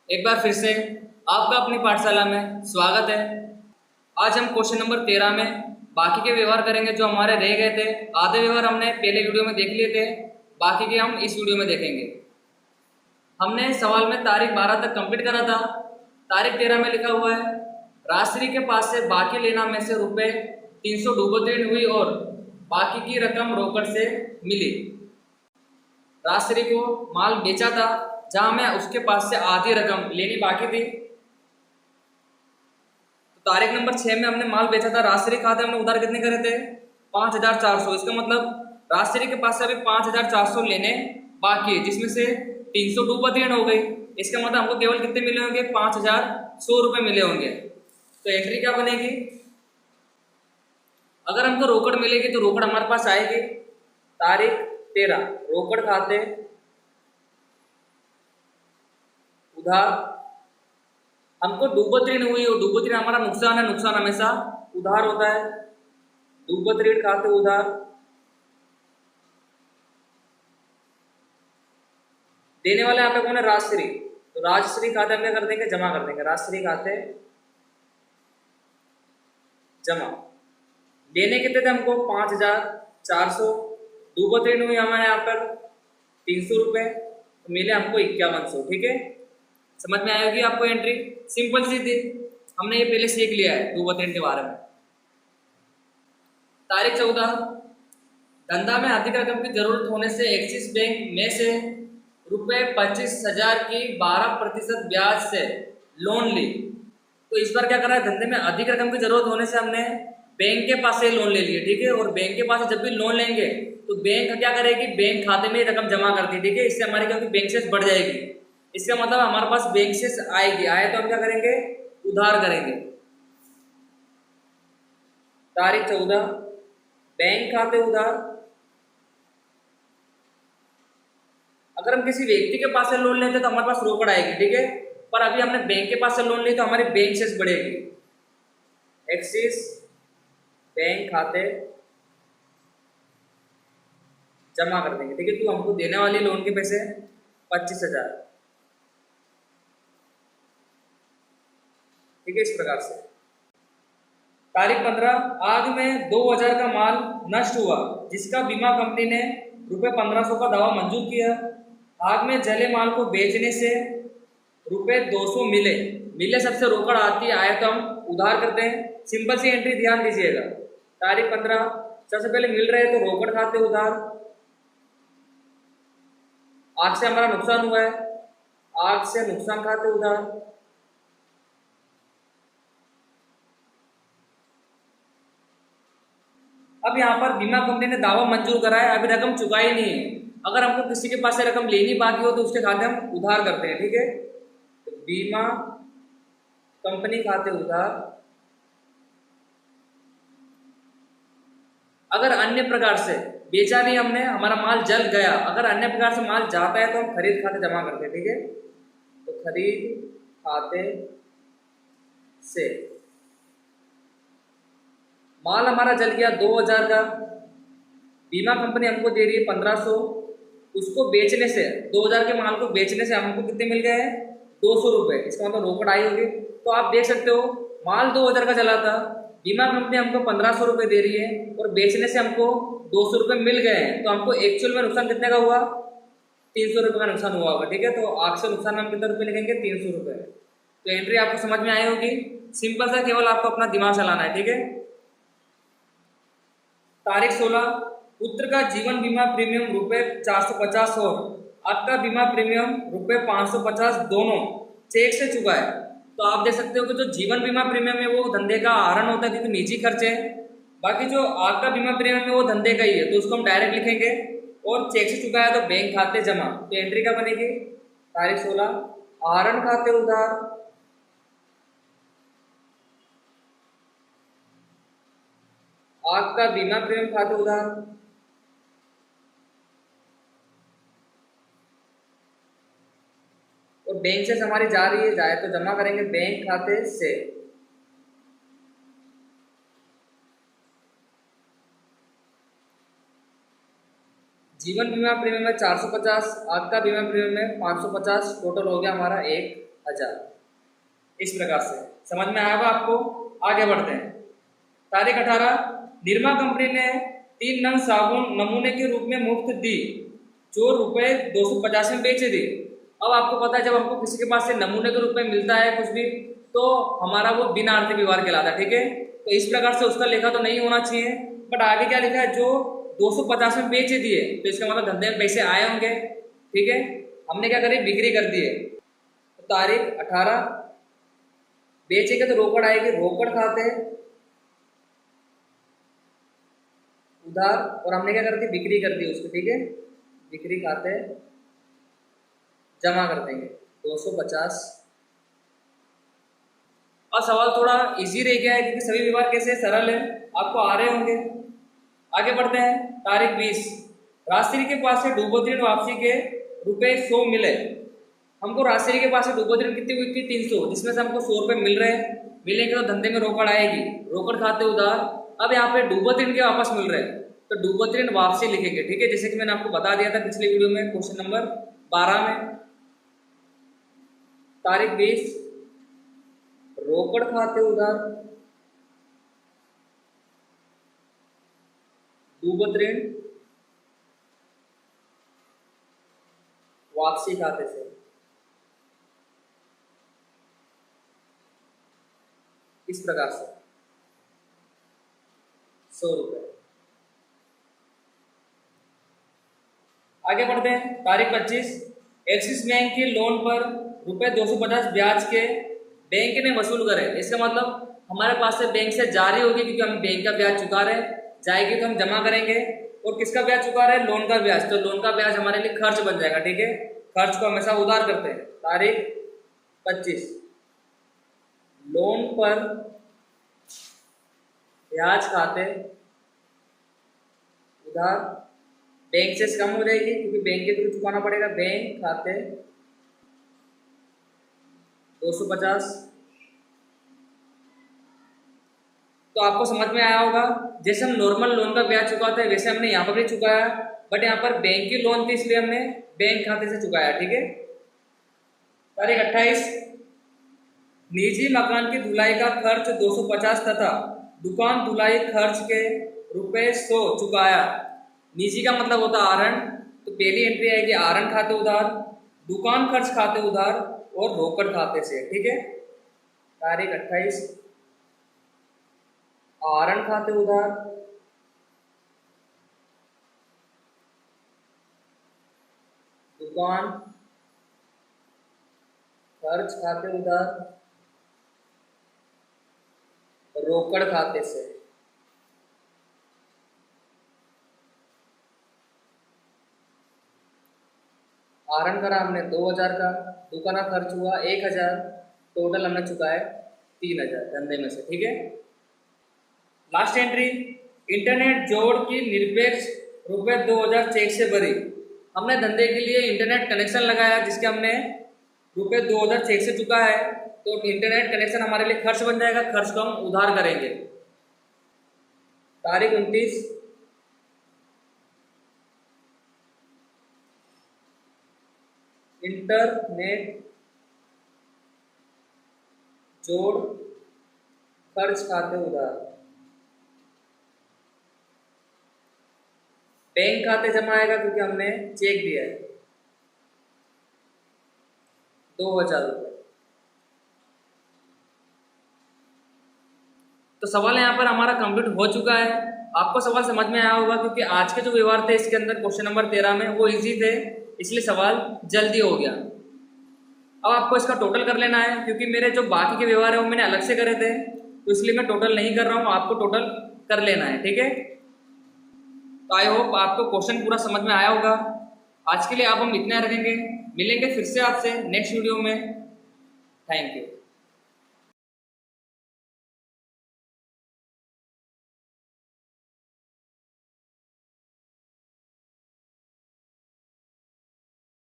एक बार फिर से आपका अपनी पाठशाला में स्वागत है। आज हम क्वेश्चन नंबर 13 में बाकी के व्यवहार करेंगे जो हमारे रह गए थे। आधे व्यवहार हमने पहले वीडियो में देख लिए थे, बाकी के हम इस वीडियो में देखेंगे। हमने सवाल में तारीख 12 तक कंप्लीट करा था। तारीख 13 में लिखा हुआ है, राजश्री के पास से बाकी लेना में से रुपए 300 डूबत ऋण हुई और बाकी की रकम रोकड़ से मिली। राजश्री को माल बेचा था जहां में उसके पास से आधी रकम लेनी बाकी थी। तो तारीख नंबर 6 में हमने माल बेचा था, राजश्री खाते हमने उधार कितने करे थे 5400। इसका मतलब राजश्री के पास से अभी 5400 लेने बाकी है, जिसमें से 300 डूबत ऋण हो गई। इसका मतलब हमको केवल कितने मिले होंगे 5100 रुपए मिले होंगे। तो एंट्री क्या बनेगी, अगर हमको रोकड़ मिलेगी तो रोकड़ हमारे पास आएगी तारीख 13, रोकड़ खाते उधार। हमको डूबत ऋण हुई और डूबत ऋण हमारा नुकसान है, नुकसान हमेशा उधार होता है। डूबत ऋण खाते उधार, देने वाले यहाँ पे कौन है राजश्री, तो राजश्री खाते हम क्या कर देंगे जमा कर देंगे, राजश्री खाते जमा। लेने कितने थे हमको 5400, डूबत ऋण हुई हमारे यहाँ पर 300 रुपए, तो मिले हमको 5100। ठीक है, समझ में आएगी आपको एंट्री, सिंपल सी थी, हमने ये पहले सीख लिया है डूबत ऋण के बारे में। तारीख 14, धंधा में अधिक रकम की जरूरत होने से एक्सिस बैंक में से रुपए 25,000 की 12% ब्याज से लोन ली। तो इस बार क्या करा है, धंधे में अधिक रकम की जरूरत होने से हमने बैंक के पास से लोन ले लिया। ठीक है, और बैंक के पास से जब भी लोन लेंगे तो बैंक क्या करेगी, बैंक खाते में रकम जमा करती है। ठीक है, इससे हमारी क्या बैंक शेष बढ़ जाएगी। इसका मतलब हमारे पास बैंक शेष आएगी, आए तो हम क्या करेंगे उधार करेंगे। तारीख 14, बैंक खाते उधार। अगर हम किसी व्यक्ति के पास से लोन लेते तो हमारे पास रोकड़ आएगी। ठीक है, पर अभी हमने बैंक के पास से लोन ली तो हमारी बैंक शेष बढ़ेगी। एक्सिस बैंक खाते जमा कर देंगे। ठीक है, तो हमको देने वाली लोन के पैसे 25,000। ठीक है, इस प्रकार से। तारीख 15, आग में 2000 का माल नष्ट हुआ जिसका बीमा कंपनी ने रुपए 1500 का दावा मंजूर किया। आग में जले माल को बेचने से रुपए 200 मिले। मिले सबसे रोकड़ आती है, आए तो हम उधार करते हैं। सिंपल सी एंट्री ध्यान दीजिएगा। तारीख 15, सबसे पहले मिल रहे तो रोकड़ खाते उधार। आग से हमारा नुकसान हुआ है, आग से नुकसान खाते उधार। अब यहाँ पर बीमा कंपनी ने दावा मंजूर करा है, अभी रकम चुकाई नहीं है। अगर हमको किसी के पास से रकम लेनी बाकी हो तो उसके खाते हम उधार करते हैं। ठीक है, तो बीमा कंपनी खाते उधार। अगर अन्य प्रकार से बेचा नहीं हमने, हमारा माल जल गया, अगर अन्य प्रकार से माल जाता है तो हम खरीद खाते जमा करते हैं। ठीक है, तो खरीद खाते से माल हमारा जल गया 2000 का, बीमा कंपनी हमको दे रही है 1500। उसको बेचने से 2000 के माल को बेचने से हमको कितने मिल गए हैं 200 रुपए। इसका मतलब रोकड़ आई होगी। तो आप देख सकते हो माल 2000 का चला था, बीमा कंपनी हमको 1500 रुपए दे रही है और बेचने से हमको 200 रुपए मिल गए हैं। तो हमको एक्चुअल में नुकसान कितने का हुआ 300 रुपए का नुकसान हुआ होगा। ठीक है, तो आग से नुकसान में हम कितने रुपए लिखेंगे 300 रुपए। तो एंट्री आपको समझ में आई होगी, सिंपल सा, केवल आपको अपना दिमाग चलाना है। ठीक है, तारीख 16, पुत्र का जीवन बीमा प्रीमियम रुपए 450 और आपका बीमा प्रीमियम रुपए 550 दोनों चेक से चुका है। तो आप देख सकते हो कि जो जीवन बीमा प्रीमियम है वो धंधे का आहरण होता है क्योंकि निजी खर्चे है। बाकी जो आपका बीमा प्रीमियम है वो धंधे का ही है, तो उसको हम डायरेक्ट लिखेंगे। और चेक से चुका है तो बैंक खाते जमा। तो एंट्री क्या बनेगी, तारीख 16, आहरण खाते उधार। आपका बीमा प्रीमियम खाते उधार। और बैंक से हमारी जा रही है, जाए तो जमा करेंगे बैंक खाते से। जीवन बीमा प्रीमियम है 450, आपका बीमा प्रीमियम है 550, टोटल हो गया हमारा 1 1000। इस प्रकार से समझ में आएगा आपको। आगे बढ़ते हैं। तारीख 18, निरमा कंपनी ने 3 नंग साबुन नमूने के रूप में मुफ्त दी, जो रुपए 250 में बेचे दी। अब आपको पता है जब हमको किसी के पास से नमूने के रूप में मिलता है कुछ भी, तो हमारा वो बिना आर्थिक व्यवहार कहलाता है, ठीक है। तो इस प्रकार से उसका लेखा तो नहीं होना चाहिए, बट आगे क्या लिखा है, जो 250 में बेच दिए, तो इसका मतलब धंधे में पैसे आए होंगे, ठीक है। हमने क्या करी, बिक्री कर दिए। तो तारीख 18, बेचेंगे तो रोकड़ आएगी, रोकड़ खाते उधार, और हमने क्या कर दी, बिक्री कर दी उसको, ठीक है। बिक्री खाते जमा कर देंगे 250। और सवाल थोड़ा इजी रह गया है क्योंकि सभी व्यवहार कैसे सरल है, आपको आ रहे होंगे। आगे बढ़ते हैं। तारीख 20, राजश्री के पास से डूबोती ऋण वापसी के रुपए 100 मिले। हमको राजश्री के पास से डूबोती ऋण कितनी हुई थी, 300, जिसमें से हमको 100 रुपये मिल रहे हैं। मिलेंगे तो धंधे में रोकड़ आएगी, रोकड़ खाते उधार। अब यहाँ पे डूबोती ऋण के वापस मिल रहे हैं, तो डूबोती ऋण वापसी लिखेंगे, ठीक है। जैसे कि मैंने आपको बता दिया था पिछले वीडियो में, क्वेश्चन नंबर 12 में। तारीख 20, रोकड़ खाते उधार, डूबोती ऋण वापसी खाते से, इस प्रकार से 100 रुपये। आगे बढ़ते हैं। तारीख 25, एक्सिस बैंक के लोन पर रुपए 250 ब्याज के बैंक ने वसूल करे। इसका मतलब हमारे पास से बैंक से जारी होगी क्योंकि हम बैंक का ब्याज चुका रहे हैं, जाएगी तो हम जमा करेंगे। और किसका ब्याज चुका रहे हैं, लोन का ब्याज, तो लोन का ब्याज हमारे लिए खर्च बन जाएगा, ठीक है। खर्च को हमेशा उधार करते हैं। तारीख 25, लोन पर ब्याज खाते उधार, बैंक से कम हो जाएगी क्योंकि बैंक के थ्रू चुकाना पड़ेगा। बैंक खाते 250। तो आपको समझ में आया होगा, जैसे हम नॉर्मल लोन का ब्याज चुकाते हैं वैसे हमने यहाँ पर भी चुकाया, बट यहाँ पर बैंक की लोन थी इसलिए हमने बैंक खाते से चुकाया, ठीक है। तारीख 28, निजी मकान की धुलाई का खर्च 250 तथा दुकान धुलाई खर्च के रुपए 100 चुकाया। निजी का मतलब होता है आहरण, तो पहली एंट्री आएगी आहरण खाते उधार, दुकान खर्च खाते उधार और रोकड़ खाते से, ठीक है। तारीख 28, आहरण खाते उधार, दुकान खर्च खाते उधार, रोकड़ खाते से। आहरण करा हमने 2000 का, दुकान खर्च हुआ 1000, टोटल हमने चुकाए 3000 धंधे में से, ठीक है। लास्ट एंट्री, इंटरनेट जोड़ की निरपेक्ष रुपए 2000 चेक से भरी। हमने धंधे के लिए इंटरनेट कनेक्शन लगाया जिसके हमने रुपए 2000 चेक से चुका है, तो इंटरनेट कनेक्शन हमारे लिए खर्च बन जाएगा, खर्च को हम उधार करेंगे। तारीख 29, इंटरनेट जोड़ खर्च खाते उधार, बैंक खाते जमा आएगा क्योंकि हमने चेक दिया है 2000 रुपये। तो सवाल यहाँ पर हमारा कंप्लीट हो चुका है। आपको सवाल समझ में आया होगा क्योंकि आज के जो व्यवहार थे इसके अंदर क्वेश्चन नंबर 13 में वो इजी थे, इसलिए सवाल जल्दी हो गया। अब आपको इसका टोटल कर लेना है क्योंकि मेरे जो बाकी के व्यवहार है वो मैंने अलग से करे थे, तो इसलिए मैं टोटल नहीं कर रहा हूँ, आपको टोटल कर लेना है, ठीक है। तो आई होप आपको क्वेश्चन पूरा समझ में आया होगा। आज के लिए आप हम इतना रखेंगे, मिलेंगे फिर से आपसे नेक्स्ट वीडियो में। Thank you.